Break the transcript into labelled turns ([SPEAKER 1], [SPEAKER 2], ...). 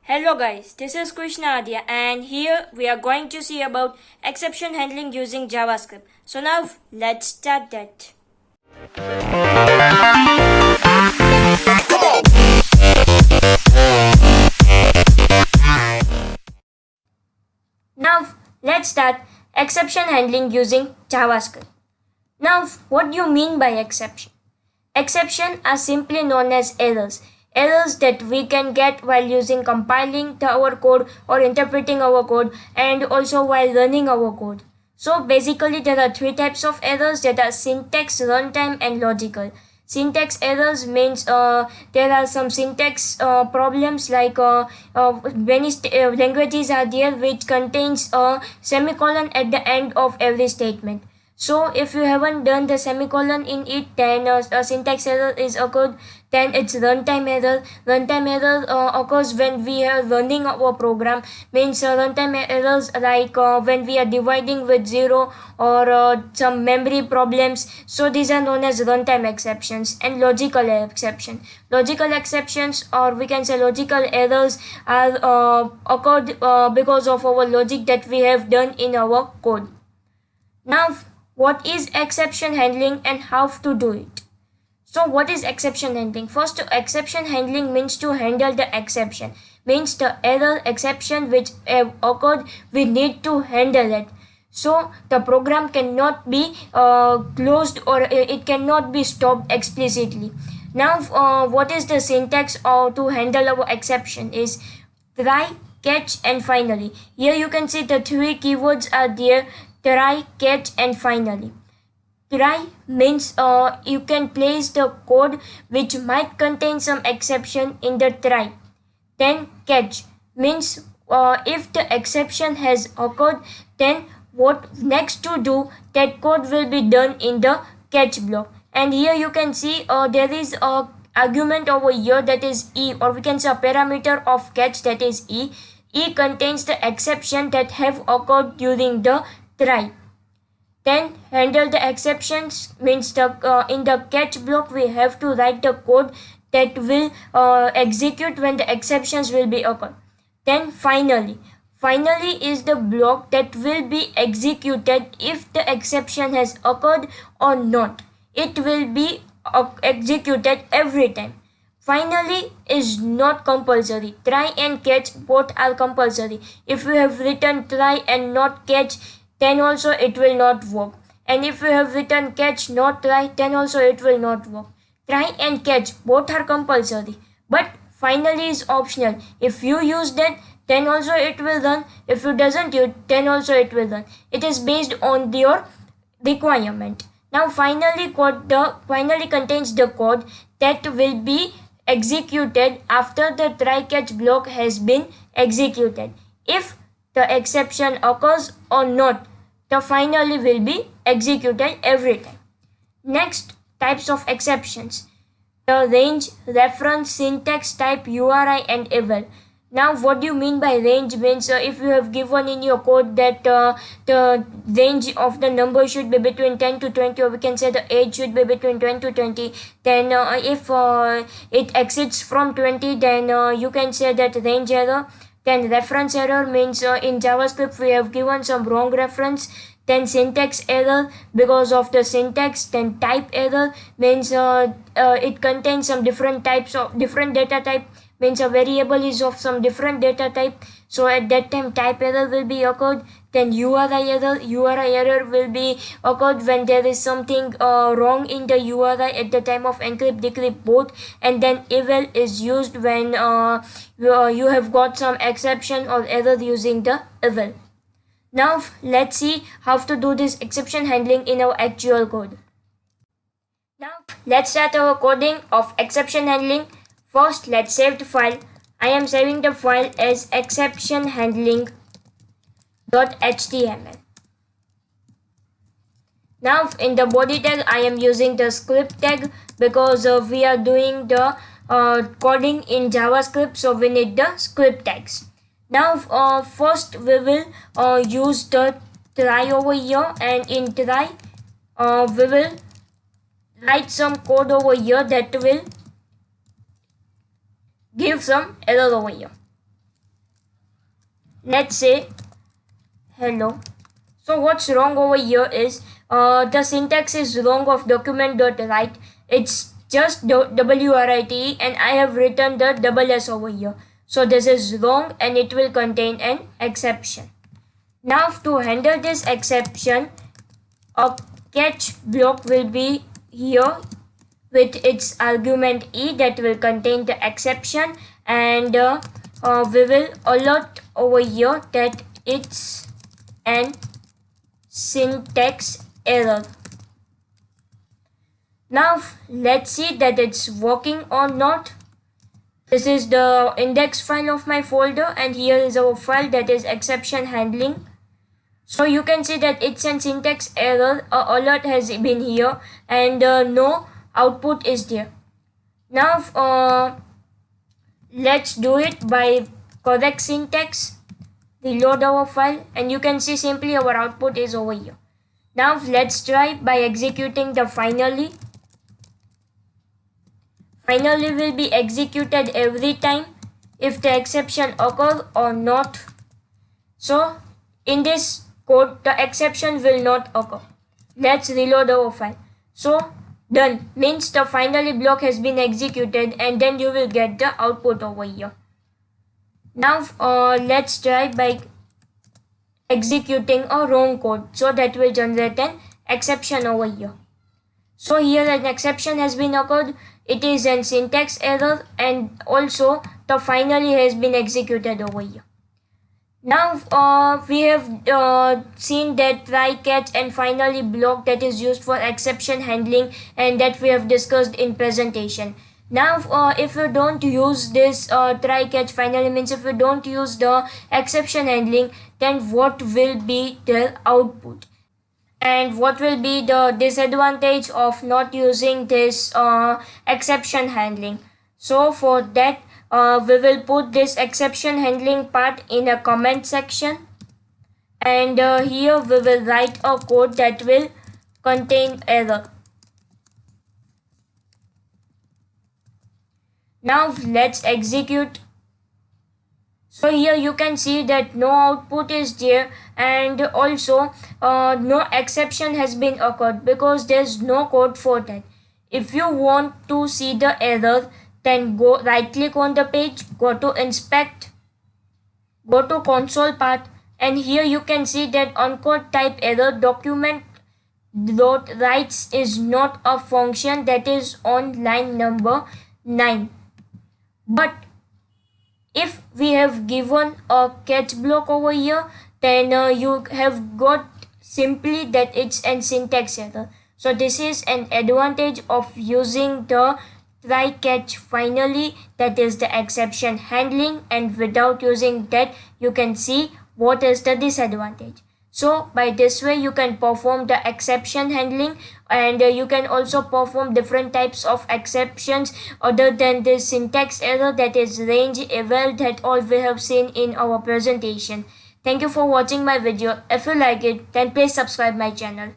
[SPEAKER 1] Hello guys, this is Krishna Adya and here we are going to see about exception handling using JavaScript. So now let's start that. Now let's start exception handling using JavaScript. Now what do you mean by exception? Exceptions are simply known as errors. Errors that we can get while using compiling our code or interpreting our code and also while running our code. So basically there are three types of errors that are syntax, runtime and logical. Syntax errors means there are some syntax problems like many languages are there which contains a semicolon at the end of every statement. So if you haven't done the semicolon in it, then a syntax error is occurred. Then it's runtime error. Runtime error occurs when we are running our program. Means runtime errors like when we are dividing with zero or some memory problems. So these are known as runtime exceptions and logical exception. Logical exceptions, or we can say logical errors, are occurred because of our logic that we have done in our code. Now, what is exception handling and how to do it? So what is exception handling? First, exception handling means to handle the exception. Means the error exception which have occurred, we need to handle it. So the program cannot be closed or it cannot be stopped explicitly. Now what is the syntax to handle our exception is try, catch and finally. Here you can see the three keywords are there: try, catch and finally. Try means you can place the code which might contain some exception in the try. Then catch means if the exception has occurred, then what next to do, that code will be done in the catch block. And here you can see there is a argument over here that is e, or we can say a parameter of catch that is e. E contains the exception that have occurred during the try. Then handle the exceptions means in the catch block we have to write the code that will execute when the exceptions will be occurred. Then finally is the block that will be executed if the exception has occurred or not. It will be executed every time. Finally is not compulsory. Try and catch both are compulsory. If you have written try and not catch, then also it will not work. And if you have written catch not try, then also it will not work. Try and catch both are compulsory, but finally is optional. If you use that, then also it will run. If you doesn't use, then also it will run. It is based on your requirement. Now finally contains the code that will be executed after the try catch block has been executed. If the exception occurs or not, the finally will be executed every time. Next, types of exceptions: the range, reference, syntax, type, URI and eval. Now what do you mean by range? Means if you have given in your code that the range of the number should be between 10 to 20, or we can say the age should be between 10 to 20, then if it exceeds from 20, then you can say that range error. Then reference error means in JavaScript we have given some wrong reference. Then syntax error because of the syntax. Then type error means it contains some different types of different data type, means a variable is of some different data type, so at that time type error will be occurred. Then URI error will be occurred when there is something wrong in the URI at the time of encrypt decrypt both. And then eval is used when you have got some exception or error using the eval. Now let's see how to do this exception handling in our actual code. Now let's start our coding of exception handling. First, let's save the file. I am saving the file as exceptionhandling.html. Now in the body tag I am using the script tag because we are doing the coding in JavaScript, so we need the script tags. Now first we will use the try over here, and in try we will write some code over here that will give some error over here. let's say hello. So what's wrong over here is the syntax is wrong of document.write. It's just WRITE and I have written the double S over here. So this is wrong and it will contain an exception. Now to handle this exception, a catch block will be here with its argument E that will contain the exception, and we will alert over here that it's an syntax error. Now let's see that it's working or not. This is the index file of my folder and here is our file that is exception handling. So you can see that it's an syntax error, alert has been here and no output is there. Now let's do it by correct syntax. Reload our file and you can see simply our output is over here. Now let's try by executing the finally. Finally will be executed every time if the exception occurs or not. So in this code the exception will not occur. Let's reload our file. So done means the finally block has been executed and then you will get the output over here. Now let's try by executing a wrong code, so that will generate an exception over here. So here an exception has been occurred, it is an syntax error and also the finally has been executed over here. Now we have seen that try, catch and finally block that is used for exception handling and that we have discussed in presentation. Now if you don't use this try, catch, finally means if you don't use the exception handling, then what will be the output? And what will be the disadvantage of not using this exception handling? So for that we will put this exception handling part in a comment section and here we will write a code that will contain error. Now let's execute. So here you can see that no output is there and also no exception has been occurred because there's no code for that. If you want to see the error, then go right click on the page, go to inspect, go to console part and here you can see that uncode type error document dot writes is not a function that is on line number 9. But if we have given a catch block over here, then you have got simply that it's an syntax error. So this is an advantage of using the try, catch, finally, that is the exception handling, and without using that you can see what is the disadvantage. So by this way you can perform the exception handling and you can also perform different types of exceptions other than this syntax error, that is range, eval, that all we have seen in our presentation. Thank you for watching my video. If you like it, then please subscribe my channel.